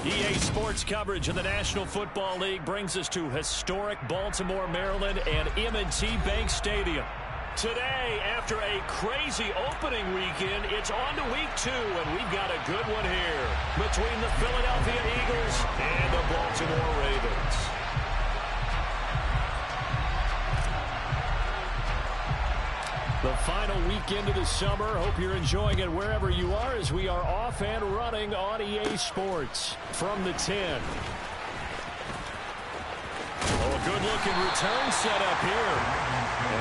EA Sports coverage of the National Football League brings us to historic Baltimore, Maryland, and M&T Bank Stadium. Today, after a crazy opening weekend, it's on to week 2, and we've got a good one here between the Philadelphia Eagles and the Baltimore Ravens. The final weekend of the summer. Hope you're enjoying it wherever you are as we are off and running on EA Sports from the 10. Oh, a good-looking return set up here.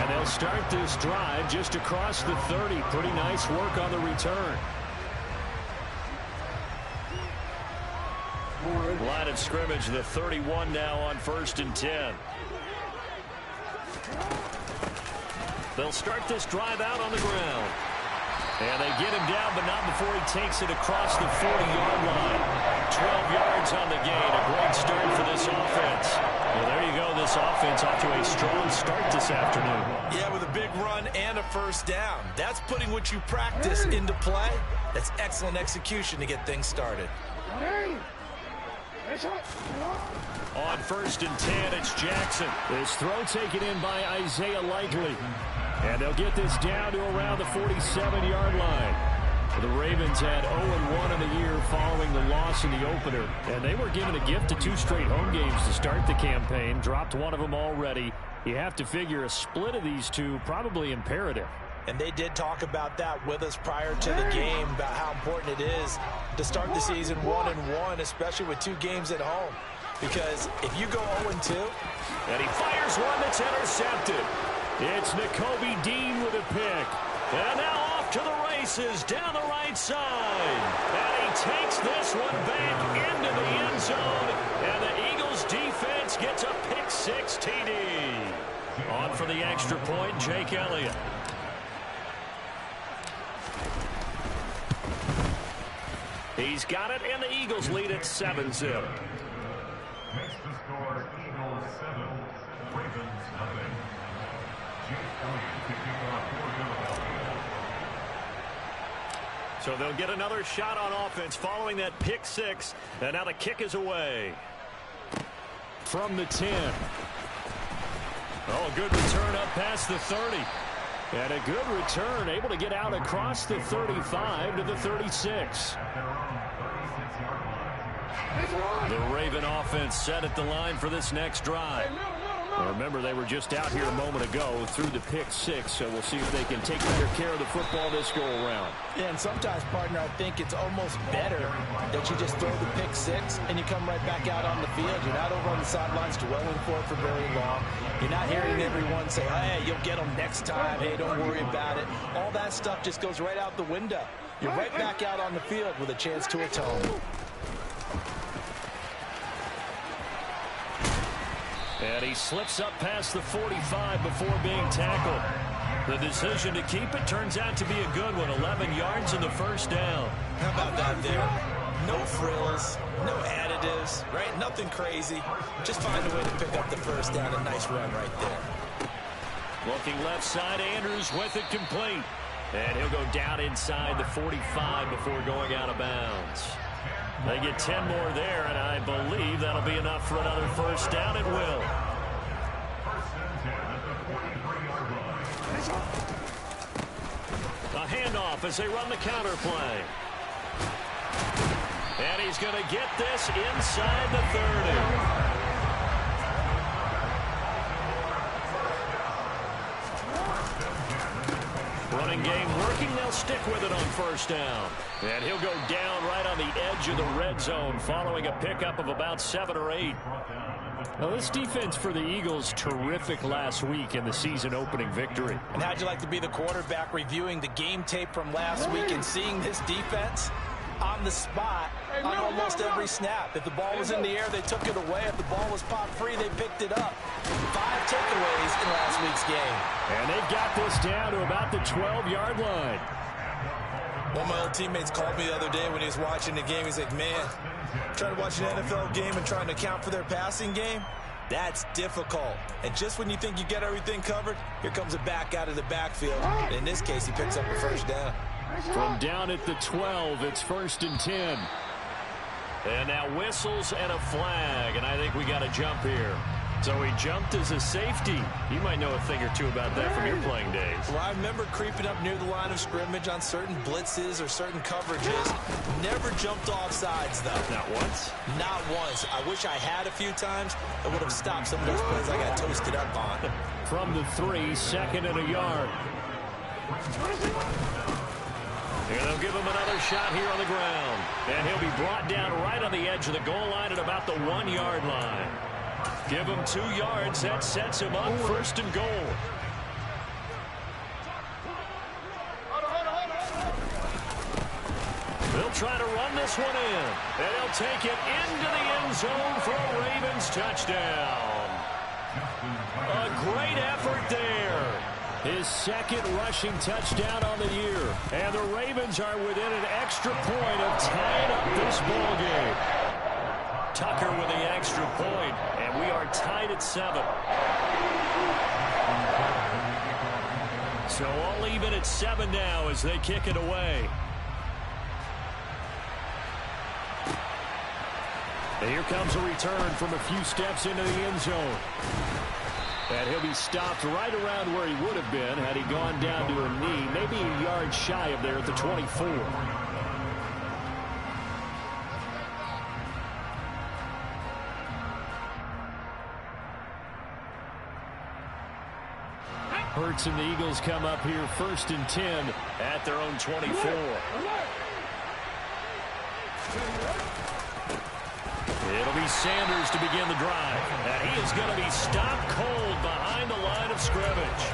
And they'll start this drive just across the 30. Pretty nice work on the return. Line of scrimmage, the 31 now on 1st and 10. They'll start this drive out on the ground. And they get him down, but not before he takes it across the 40-yard line. 12 yards on the gain. A great start for this offense. Well, there you go. This offense off to a strong start this afternoon. Yeah, with a big run and a first down. That's putting what you practice into play. That's excellent execution to get things started. On 1st and 10, it's Jackson. This throw taken in by Isaiah Likely. And they'll get this down to around the 47-yard line. The Ravens had 0-1 in the year following the loss in the opener. And they were given a gift of 2 straight home games to start the campaign. Dropped one of them already. You have to figure a split of these two probably imperative. And they did talk about that with us prior to the game, about how important it is to start the season 1-1, especially with 2 games at home. Because if you go 0-2... And he fires one that's intercepted. It's Nakobe Dean with a pick. And now off to the races down the right side. And he takes this one back into the end zone. And the Eagles defense gets a pick-6 TD. On for the extra point, Jake Elliott. He's got it, and the Eagles lead at 7-0. Next to score, Eagles 7, Ravens nothing. Jake Elliott to kick off for Philadelphia. So they'll get another shot on offense following that pick-6, and now the kick is away. From the 10. Oh, a good return up past the 30. And a good return, able to get out across the 35 to the 36. The Raven offense set at the line for this next drive. Well, remember, they were just out here a moment ago through the pick-6, so we'll see if they can take better care of the football this go-around. Yeah, and sometimes, partner, I think it's almost better that you just throw the pick-6 and you come right back out on the field. You're not over on the sidelines dwelling for it for very long. You're not hearing everyone say, hey, you'll get them next time. Hey, don't worry about it. All that stuff just goes right out the window. You're right back out on the field with a chance to atone. And he slips up past the 45 before being tackled. The decision to keep it turns out to be a good one. 11 yards in the first down. How about that there? No frills, no additives, right? Nothing crazy. Just find a way to pick up the first down. A nice run right there. Looking left side, Andrews with it complete. And he'll go down inside the 45 before going out of bounds. They get 10 more there, and I believe that'll be enough for another first down. It will. A handoff as they run the counter play. And he's going to get this inside the 30. Running game working. They'll stick with it on first down. And he'll go down right on the edge of the red zone following a pickup of about 7 or 8. Now, this defense for the Eagles, terrific last week in the season opening victory. And how'd you like to be the quarterback reviewing the game tape from last week and seeing this defense on the spot on almost every snap? If the ball was in the air, they took it away. If the ball was popped free, they picked it up. 5 takeaways in last week's game. And they've got this down to about the 12-yard line. One of my old teammates called me the other day when he was watching the game. He's like, man, trying to watch an NFL game and trying to account for their passing game, that's difficult. And just when you think you get everything covered, here comes a back out of the backfield. And in this case, he picks up a first down. From down at the 12, it's 1st and 10. And now whistles and a flag, and I think we got a jump here. So he jumped as a safety. You might know a thing or two about that from your playing days. Well, I remember creeping up near the line of scrimmage on certain blitzes or certain coverages. Never jumped off sides, though. Not once? Not once. I wish I had a few times. I would have stopped some of those plays I got toasted up on. From the 3, 2nd and a yard. And they'll give him another shot here on the ground. And he'll be brought down right on the edge of the goal line at about the 1-yard line. Give him 2 yards. That sets him up 1st and goal. They'll try to run this one in. And they'll take it into the end zone for a Ravens touchdown. A great effort there. His 2nd rushing touchdown on the year. And the Ravens are within an extra point of tying up this ball game. Tucker with the extra point, and we are tied at 7. So all even at 7 now as they kick it away. And here comes a return from a few steps into the end zone. And he'll be stopped right around where he would have been had he gone down to a knee, maybe a yard shy of there at the 24. Hurts and the Eagles come up here 1st and 10 at their own 24. It'll be Sanders to begin the drive. And he is going to be stopped cold behind the line of scrimmage.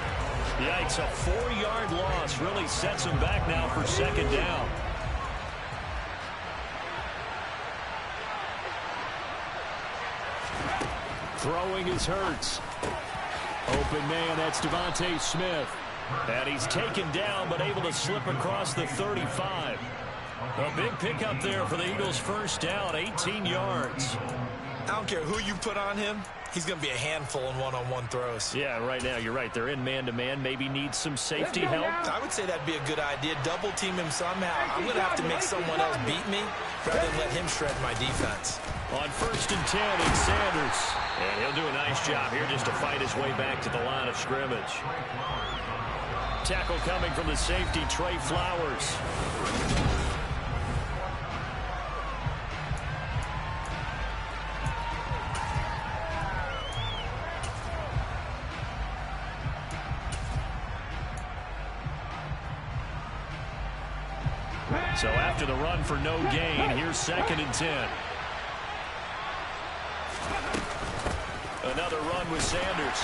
Yikes, a 4-yard loss really sets him back now for 2nd down. Throwing is Hurts. Open man, that's Devontae Smith. And he's taken down but able to slip across the 35. A big pickup there for the Eagles' 1st down, 18 yards. I don't care who you put on him. He's going to be a handful in one-on-one throws. Yeah, right now, you're right. They're in man-to-man. Maybe needs some safety help. I would say that'd be a good idea. Double team him somehow. I'm going to have to make someone else beat me rather than let him shred my defense. On 1st and 10, it's Sanders. And he'll do a nice job here just to fight his way back to the line of scrimmage. Tackle coming from the safety, Trey Flowers. So after the run for no gain, here's 2nd and 10. Another run with Sanders.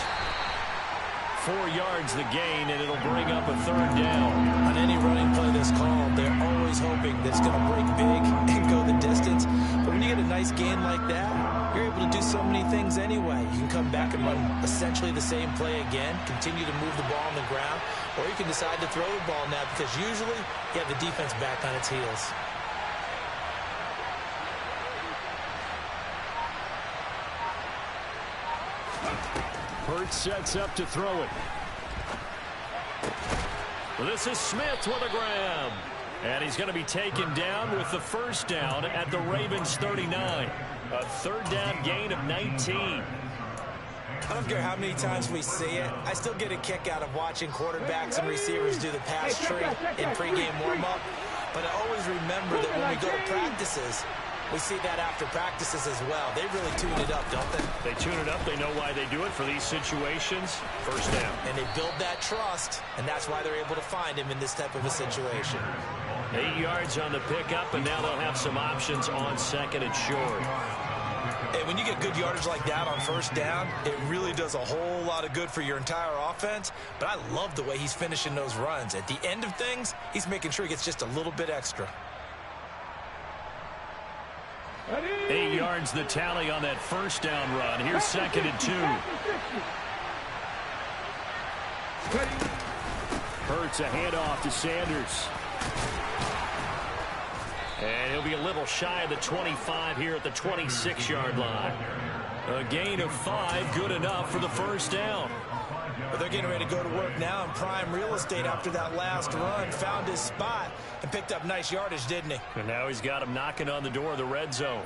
4 yards the gain, and it'll bring up a 3rd down. On any running play that's called, they're always hoping that it's going to break big and go the distance. But when you get a nice gain like that, you're able to do so many things anyway. You can come back and run essentially the same play again, continue to move the ball on the ground, or you can decide to throw the ball now because usually you have the defense back on its heels. Hurts sets up to throw it. Well, this is Smith with a grab. And he's going to be taken down with the 1st down at the Ravens 39. A 3rd down gain of 19. I don't care how many times we see it. I still get a kick out of watching quarterbacks and receivers do the pass tree in pregame warm-up. But I always remember that when we go to practices, we see that after practices as well. They really tune it up, don't they? They tune it up. They know why they do it for these situations. 1st down. And they build that trust, and that's why they're able to find him in this type of a situation. 8 yards on the pickup, and now they'll have some options on 2nd and short. And when you get good yardage like that on 1st down, it really does a whole lot of good for your entire offense. But I love the way he's finishing those runs. At the end of things, he's making sure he gets just a little bit extra. 8 yards the tally on that 1st down run. Here's 2nd and 2. Hurts a handoff to Sanders. And he'll be a little shy of the 25 here at the 26-yard line. A gain of 5, good enough for the 1st down. But they're getting ready to go to work now in prime real estate after that last run. Found his spot and picked up nice yardage, didn't he? And now he's got him knocking on the door of the red zone.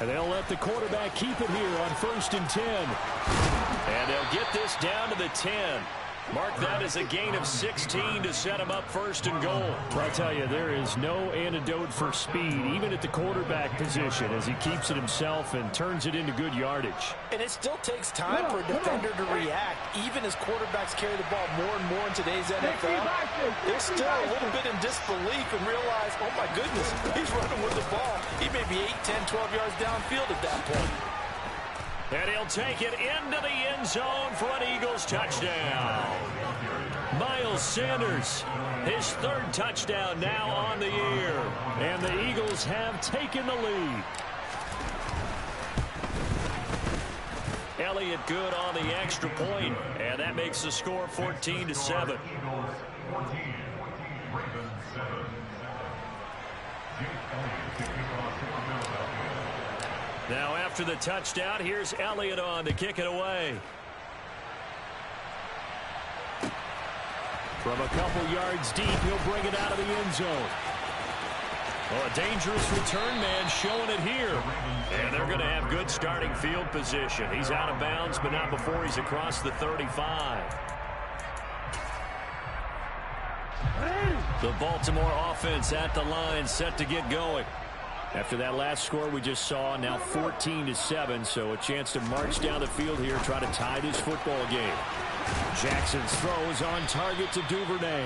And they'll let the quarterback keep it here on 1st and 10. And they'll get this down to the 10. Mark that as a gain of 16 to set him up 1st and goal. Well, I tell you, there is no antidote for speed, even at the quarterback position, as he keeps it himself and turns it into good yardage. And it still takes time for a defender to react, even as quarterbacks carry the ball more and more in today's NFL. They're still a little bit in disbelief and realize, oh my goodness, he's running with the ball. He may be 8, 10, 12 yards downfield at that point. And he'll take it into the end zone for an Eagles touchdown. Miles Sanders, his 3rd touchdown now on the year. And the Eagles have taken the lead. Elliott good on the extra point, and that makes the score 14-7. Eagles 14, Ravens 7. Jake Elliott to kick off for Philadelphia. Now after the touchdown, here's Elliott on to kick it away. From a couple yards deep, he'll bring it out of the end zone. Well, a dangerous return man showing it here. And they're going to have good starting field position. He's out of bounds, but not before he's across the 35. The Baltimore offense at the line, set to get going. After that last score we just saw, now 14-7, so a chance to march down the field here, try to tie this football game. Jackson's throw is on target to Duvernay.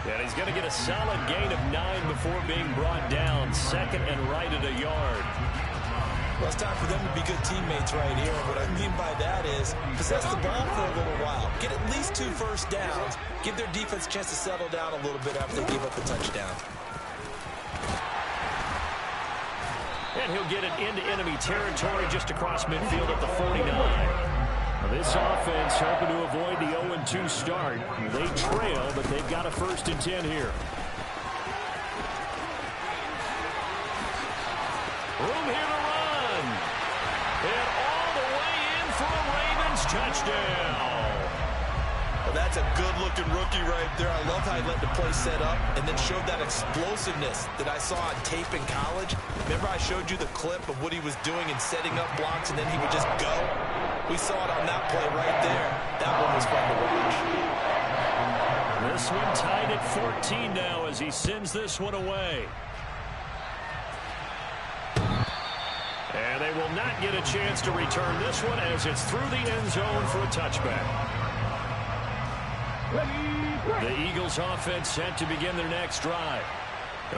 And he's going to get a solid gain of 9 before being brought down. 2nd and right at a yard. Well, it's time for them to be good teammates right here. What I mean by that is possess the ball for a little while. Get at least 2 first downs. Give their defense a chance to settle down a little bit after they give up the touchdown. And he'll get it into enemy territory just across midfield at the 49. Now this offense hoping to avoid the 0-2 start. They trail, but they've got a 1st and 10 here. Room here to run. And all the way in for a Ravens touchdown. Well, that's a good-looking rookie right there. I love how he let the play set up and then showed that explosiveness that I saw on tape in college. Remember I showed you the clip of what he was doing and setting up blocks, and then he would just go? We saw it on that play right there. That one was fun to watch. This one tied at 14 now as he sends this one away. And they will not get a chance to return this one as it's through the end zone for a touchback. The Eagles offense set to begin their next drive.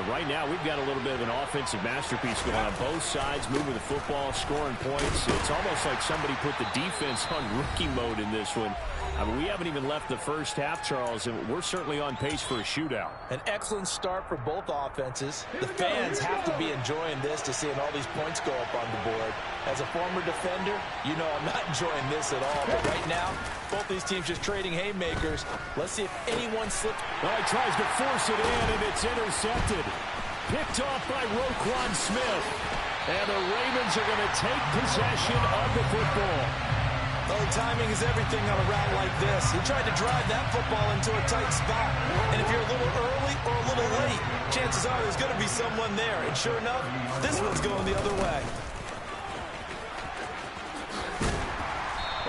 Right now, we've got a little bit of an offensive masterpiece going on both sides, moving the football, scoring points. It's almost like somebody put the defense on rookie mode in this one. I mean, we haven't even left the first half, Charles, and we're certainly on pace for a shootout. An excellent start for both offenses. The fans have to be enjoying this to seeing all these points go up on the board. As a former defender, you know I'm not enjoying this at all. But right now, both these teams just trading haymakers. Let's see if anyone slips. Well, he tries to force it in, and it's intercepted. Picked off by Roquan Smith. And the Ravens are going to take possession of the football. Oh, timing is everything on a route like this. He tried to drive that football into a tight spot. And if you're a little early or a little late, chances are there's going to be someone there. And sure enough, this one's going the other way.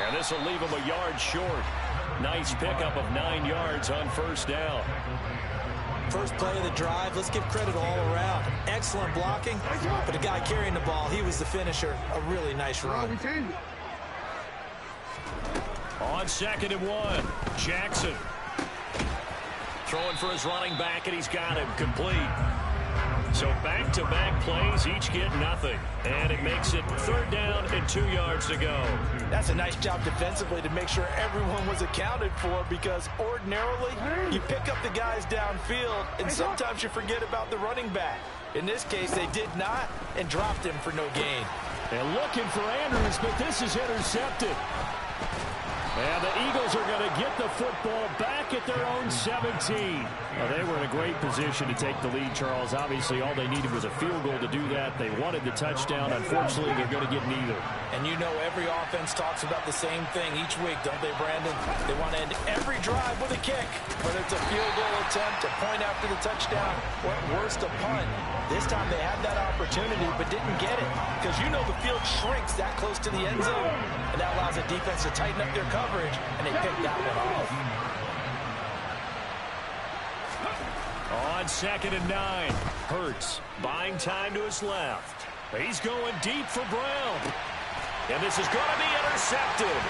And this will leave him a yard short. Nice pickup of 9 yards on 1st down. First play of the drive, let's give credit all around. Excellent blocking, but the guy carrying the ball, he was the finisher. A really nice run. On 2nd and 1, Jackson. Throwing for his running back, and he's got him complete. So back-to-back plays, each get nothing. And it makes it 3rd down and 2 yards to go. That's a nice job defensively to make sure everyone was accounted for, because ordinarily you pick up the guys downfield and sometimes you forget about the running back. In this case, they did not and dropped him for no gain. And looking for Andrews, but this is intercepted. And the Eagles are going to get the football back at their own 17. Well, they were in a great position to take the lead, Charles. Obviously, all they needed was a field goal to do that. They wanted the touchdown. Unfortunately, they're going to get neither. And you know every offense talks about the same thing each week, don't they, Brandon? They want to end every drive with a kick. Whether it's a field goal attempt, a point after the touchdown, or at worst, a punt. This time they had that opportunity but didn't get it because you know the field shrinks that close to the end zone. And that allows the defense to tighten up their coverage, and they picked that one off. On 2nd and 9, Hurts buying time to his left. He's going deep for Brown. And this is going to be intercepted.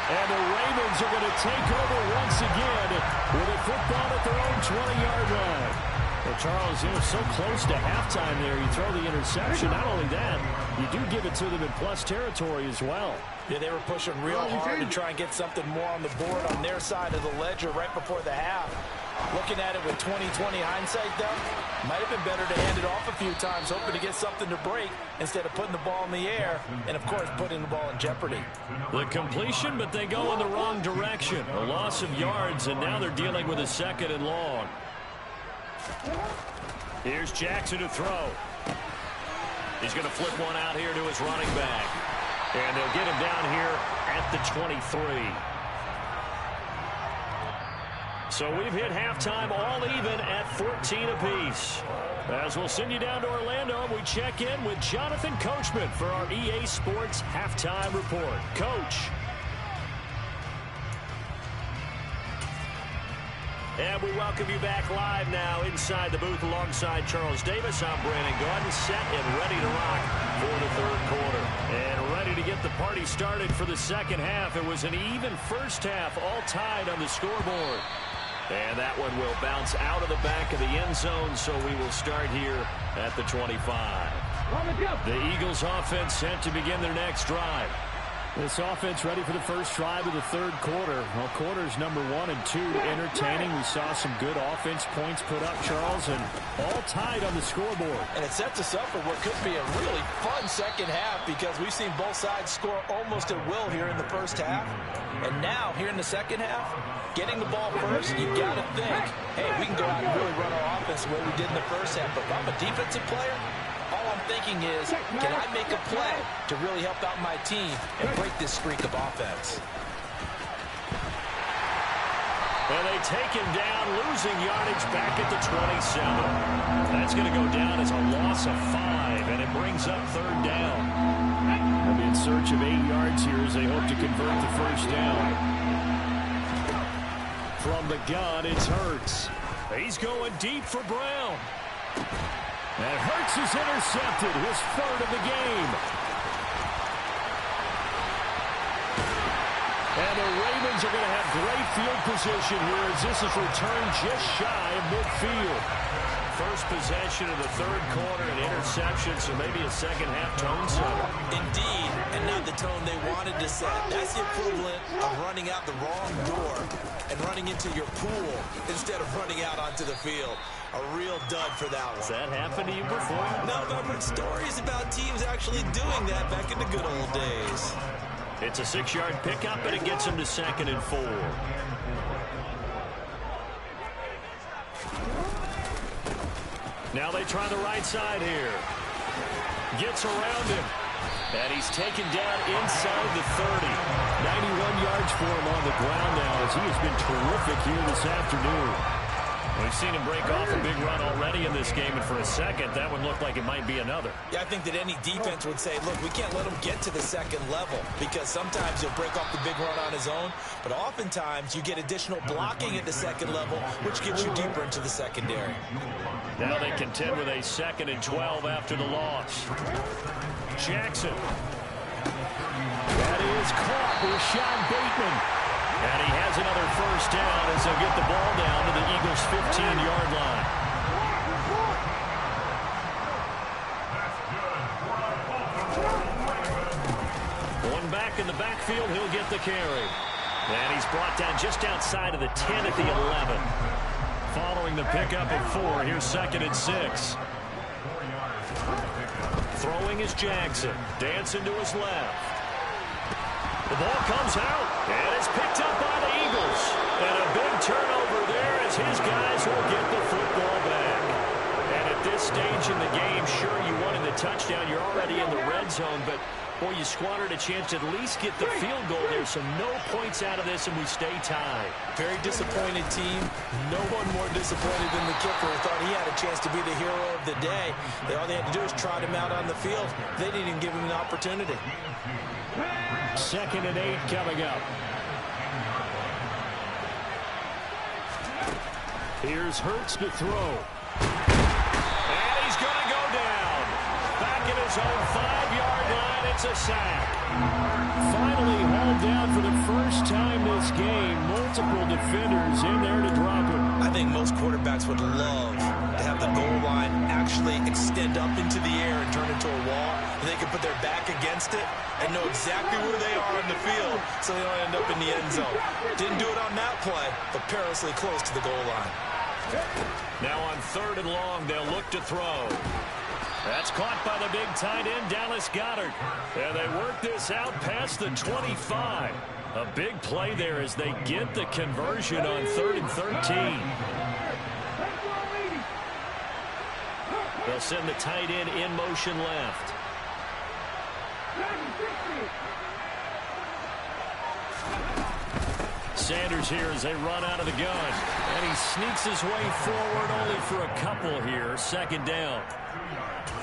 And the Ravens are going to take over once again with a football at their own 20-yard line. Well, Charles, so close to halftime there. You throw the interception. Not only that, you do give it to them in plus territory as well. Yeah, they were pushing real hard to try and get something more on the board on their side of the ledger right before the half. Looking at it with 20/20 hindsight, though, might have been better to hand it off a few times, hoping to get something to break instead of putting the ball in the air and, of course, putting the ball in jeopardy. The completion, but they go in the wrong direction. A loss of yards, and now they're dealing with a 2nd and long. Here's Jackson to throw. He's going to flip one out here to his running back. And they'll get him down here at the 23. So we've hit halftime all even at 14 apiece. As we'll send you down to Orlando, we check in with Jonathan Coachman for our EA Sports Halftime Report. Coach. And we welcome you back live now inside the booth alongside Charles Davis. I'm Brandon Gaudin, set and ready to rock for the 3rd quarter. And ready to get the party started for the 2nd half. It was an even first half, all tied on the scoreboard. And that one will bounce out of the back of the end zone, so we will start here at the 25. The Eagles offense set to begin their next drive. This offense ready for the first drive of the 3rd quarter. Well, quarters number 1 and 2 entertaining. We saw some good offense points put up, Charles, and all tied on the scoreboard. And it sets us up for what could be a really fun 2nd half because we've seen both sides score almost at will here in the first half. And now, here in the 2nd half, getting the ball first, you've got to think, hey, we can go out and really run our offense the way we did in the first half. But if I'm a defensive player, all I'm thinking is, can I make a play to really help out my team and break this streak of offense? And they take him down, losing yardage back at the 27. That's going to go down as a loss of 5, and it brings up 3rd down. They'll be in search of 8 yards here as they hope to convert the first down. From the gun, it's Hurts. He's going deep for Brown. And Hurts is intercepted, his 3rd of the game. And the Ravens are going to have great field position here as this is returned just shy of midfield. First possession of the 3rd quarter, an interception, so maybe a 2nd half tone setter. Indeed, and not the tone they wanted to set. That's the equivalent of running out the wrong door and running into your pool instead of running out onto the field. A real dud for that one. Has that happened to you before? No, but I've heard stories about teams actually doing that back in the good old days. It's a 6-yard pickup, and it gets him to 2nd and 4. Now they try the right side here. Gets around him. And he's taken down inside the 30. 91 yards for him on the ground now as he has been terrific here this afternoon. We've seen him break off a big run already in this game, and for a second, that one looked like it might be another. Yeah, I think that any defense would say, look, we can't let him get to the 2nd level because sometimes he'll break off the big run on his own, but oftentimes you get additional blocking at the 2nd level, which gets you deeper into the secondary. Now they contend with a 2nd and 12 after the loss. Jackson. That is caught with Sean Bateman. And he has another first down as they'll get the ball down to the Eagles' 15-yard line. One back in the backfield, he'll get the carry. And he's brought down just outside of the 10 at the 11. Following the pickup at 4, here's 2nd and 6. Throwing is Jackson. Dancing to his left. The ball comes out, and it's picked up by the Eagles. And a big turnover there as his guys will get the football back. And at this stage in the game, sure, you wanted the touchdown. You're already in the red zone, but, boy, you squandered a chance to at least get the field goal there. So no points out of this, and we stay tied. Very disappointed team. No one more disappointed than the kicker who thought he had a chance to be the hero of the day. All they had to do is trot him out on the field. They didn't even give him an opportunity. 2nd and 8 coming up. Here's Hurts to throw. And he's going to go down. Back at his own 5-yard line, it's a sack. Finally hauled down for the first time this game. Multiple defenders in there to drop him. I think most quarterbacks would love to have the goal line actually extend up into the air and turn into a wall. And they can put their back against it and know exactly where they are on the field so they don't end up in the end zone. Didn't do it on that play, but perilously close to the goal line. Now on 3rd and long, they'll look to throw. That's caught by the big tight end, Dallas Goedert. And they work this out past the 25. A big play there as they get the conversion on 3rd and 13. They'll send the tight end in motion left. Sanders here as they run out of the gun. And he sneaks his way forward only for a couple here. 2nd down.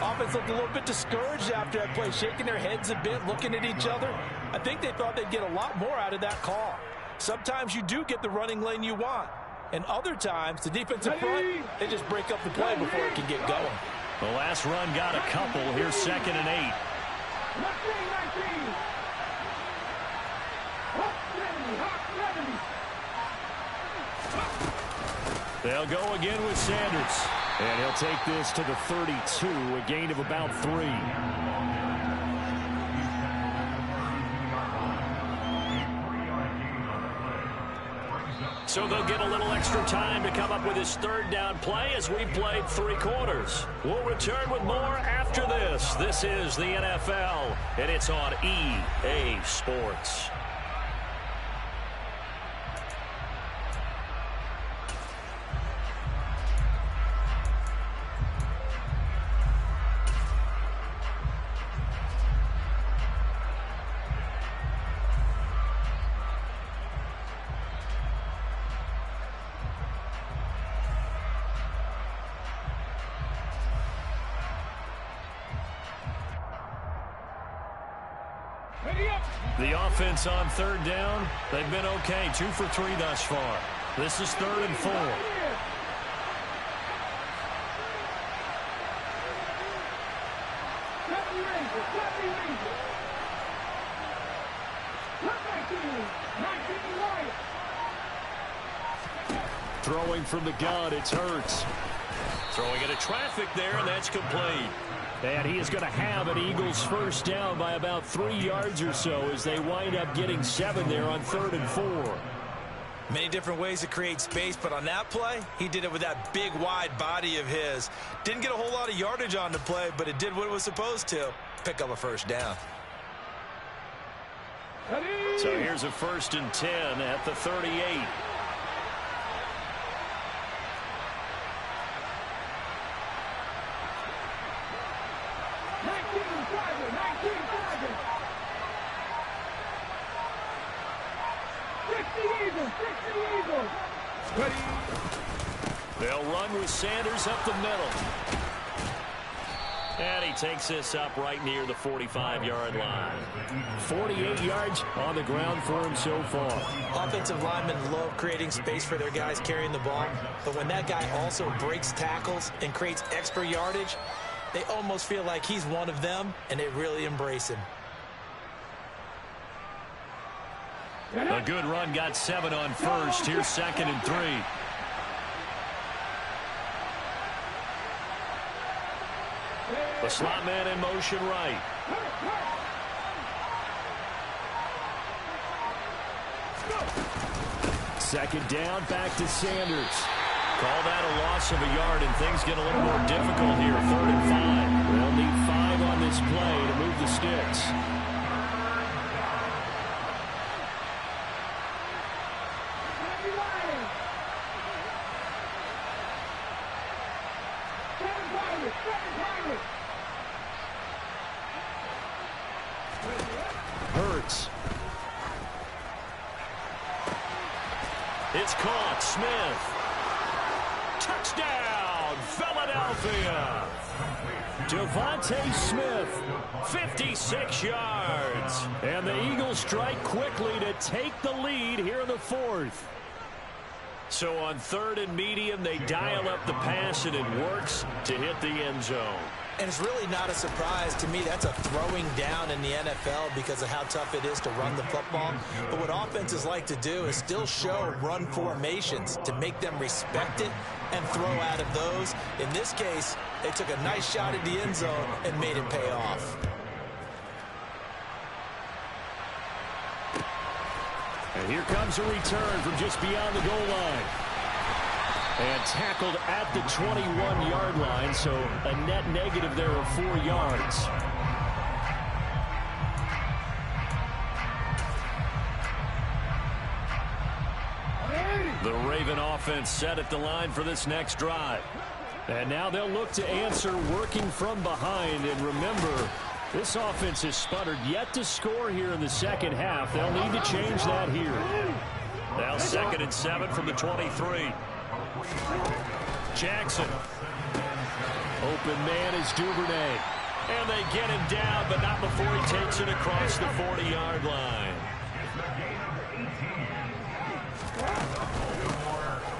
Offense looked a little bit discouraged after that play, shaking their heads a bit, looking at each other. I think they thought they'd get a lot more out of that call. Sometimes you do get the running lane you want. And other times, the defensive front, they just break up the play before it can get going. The last run got a couple. Here's 2nd and 8. They'll go again with Sanders. And he'll take this to the 32, a gain of about 3. So they'll get a little extra time to come up with his 3rd down play as we played 3 quarters. We'll return with more after this. This is the NFL, and it's on EA Sports. The offense on 3rd down, they've been okay. 2 for 3 thus far. This is 3rd and 4. Throwing from the gun, it's Hurts. Throwing into traffic there, and that's complete. And he is going to have an Eagles 1st down by about 3 yards or so as they wind up getting 7 there on 3rd and 4. Many different ways to create space, but on that play, he did it with that big, wide body of his. Didn't get a whole lot of yardage on the play, but it did what it was supposed to. Pick up a 1st down. So here's a 1st and 10 at the 38. They'll run with Sanders up the middle. And he takes this up right near the 45-yard line. 48 yards on the ground for him so far. Offensive linemen love creating space for their guys carrying the ball. But when that guy also breaks tackles and creates extra yardage, they almost feel like he's one of them, and they really embrace him. A good run got 7 on 1st. Here's 2nd and 3. The slot man in motion right. Second down, back to Sanders. Call that a loss of a yard, and things get a little more difficult here. 3rd and 5. They'll need 5 on this play to move the sticks. It's caught. Smith. Touchdown, Philadelphia. Devontae Smith, 56 yards. And the Eagles strike quickly to take the lead here in the fourth. So on 3rd and medium, they dial up the pass, and it works to hit the end zone. And it's really not a surprise to me. That's a throwing down in the NFL because of how tough it is to run the football. But what offenses like to do is still show run formations to make them respect it and throw out of those. In this case, they took a nice shot at the end zone and made it pay off. And here comes a return from just beyond the goal line. And tackled at the 21-yard line, so a net negative there of 4 yards. The Raven offense set at the line for this next drive. And now they'll look to answer working from behind. And remember, this offense has sputtered yet to score here in the second half. They'll need to change that here. Now 2nd and 7 from the 23. Jackson. Open man is Duvernay. And they get him down, but not before he takes it across the 40-yard line.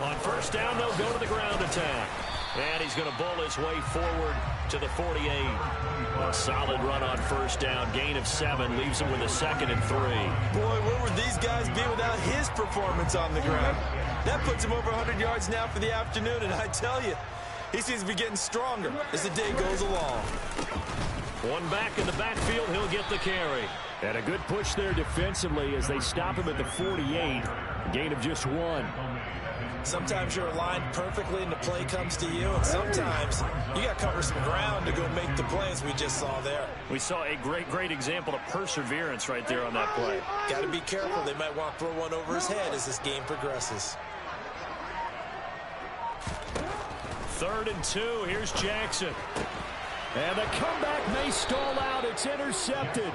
On 1st down, they'll go to the ground attack. And he's going to bull his way forward to the 48. A solid run on 1st down. Gain of 7 leaves him with a 2nd and 3. Boy, where would these guys be without his performance on the ground? That puts him over 100 yards now for the afternoon, and I tell you, he seems to be getting stronger as the day goes along. One back in the backfield, he'll get the carry. And a good push there defensively as they stop him at the 48. Gain of just 1. Sometimes you're aligned perfectly and the play comes to you, and sometimes you got to cover some ground to go make the plays we just saw there. We saw a great example of perseverance right there on that play. Got to be careful. They might want to throw one over his head as this game progresses. 3rd and 2. Here's Jackson. And the comeback may stall out. It's intercepted.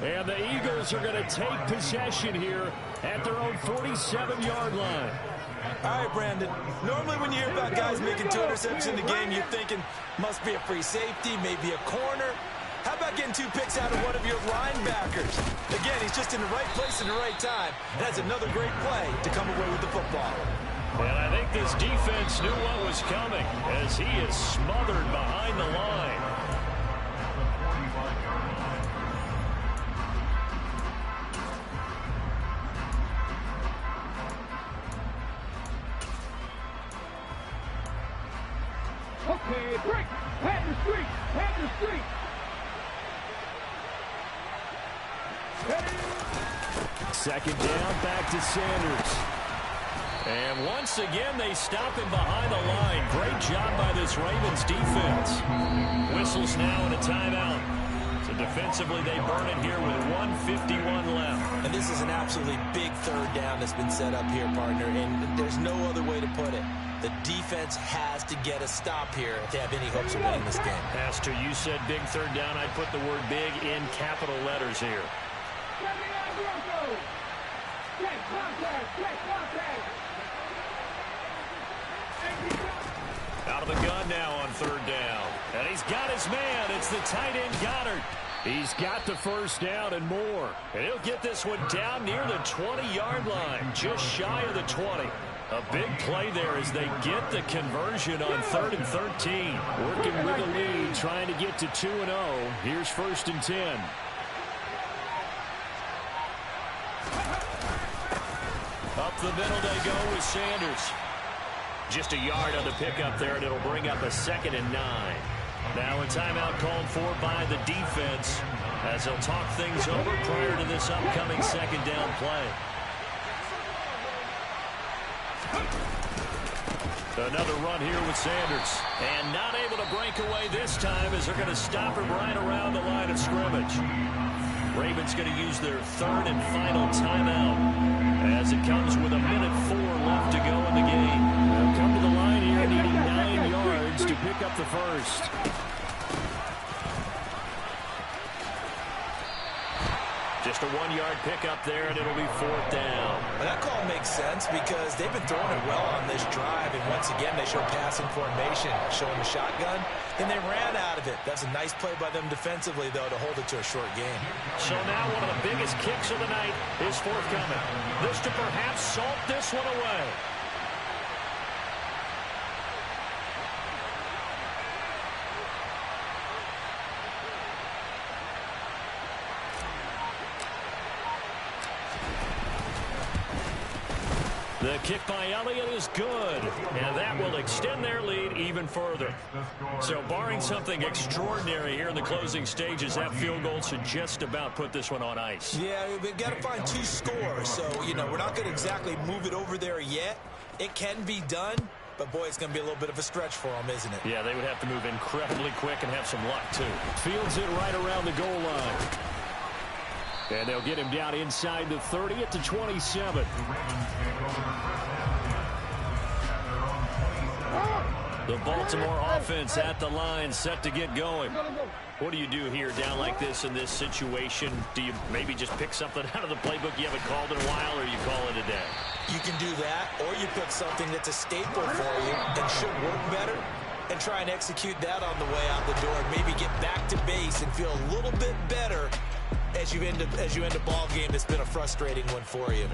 And the Eagles are going to take possession here at their own 47-yard line. All right, Brandon. Normally when you hear about guys making 2 interceptions in the game, you're thinking must be a free safety, maybe a corner. How about getting 2 picks out of one of your linebackers? Again, he's just in the right place at the right time. That's another great play to come away with the football. And I think this defense knew what was coming as he is smothered behind the line. Okay, break. Head the street. Head the street. Second down, back to Sanders. And once again, they stop him behind the line. Great job by this Ravens defense. Whistles now and a timeout. So defensively, they burn it here with 1:51 left. And this is an absolutely big 3rd down that's been set up here, partner. And there's no other way to put it. The defense has to get a stop here if they have any hopes of winning this game. Pastor, you said big 3rd down. I'd put the word big in capital letters here. Out of the gun now on 3rd down. And he's got his man. It's the tight end Goddard. He's got the 1st down and more. And he'll get this one down near the 20-yard line, just shy of the 20. A big play there as they get the conversion on 3rd and 13. Working with the lead, trying to get to 2-0. Here's 1st and 10. Up the middle they go with Sanders. Just a yard on the pickup there, and it'll bring up a 2nd and 9. Now a timeout called for by the defense as they'll talk things over prior to this upcoming 2nd down play. Another run here with Sanders. And not able to break away this time as they're going to stop him right around the line of scrimmage. Ravens going to use their 3rd and final timeout as it comes with 1:04 left to go in the game. They'll come to the line here needing 9 yards to pick up the 1st. Just a 1-yard pickup there, and it'll be 4th down. Well, that call makes sense because they've been throwing it well on this drive, and once again, they show passing formation, showing the shotgun, and they ran out of it. That's a nice play by them defensively, though, to hold it to a short game. So now one of the biggest kicks of the night is forthcoming. This to perhaps salt this one away. The kick by Elliott is good, and that will extend their lead even further. So barring something extraordinary here in the closing stages, that field goal should just about put this one on ice. Yeah, we've got to find 2 scores, so, we're not going to exactly move it over there yet. It can be done, but, boy, it's going to be a little bit of a stretch for them, isn't it? Yeah, they would have to move incredibly quick and have some luck, too. Fields it right around the goal line. And they'll get him down inside the 30 at the 27. The Baltimore offense at the line, set to get going. What do you do here down like this in this situation? Do you maybe just pick something out of the playbook you haven't called in a while, or you call it a day? You can do that, or you pick something that's a staple for you and should work better and try and execute that on the way out the door and maybe get back to base and feel a little bit better as you end a ball game that's been a frustrating one for you.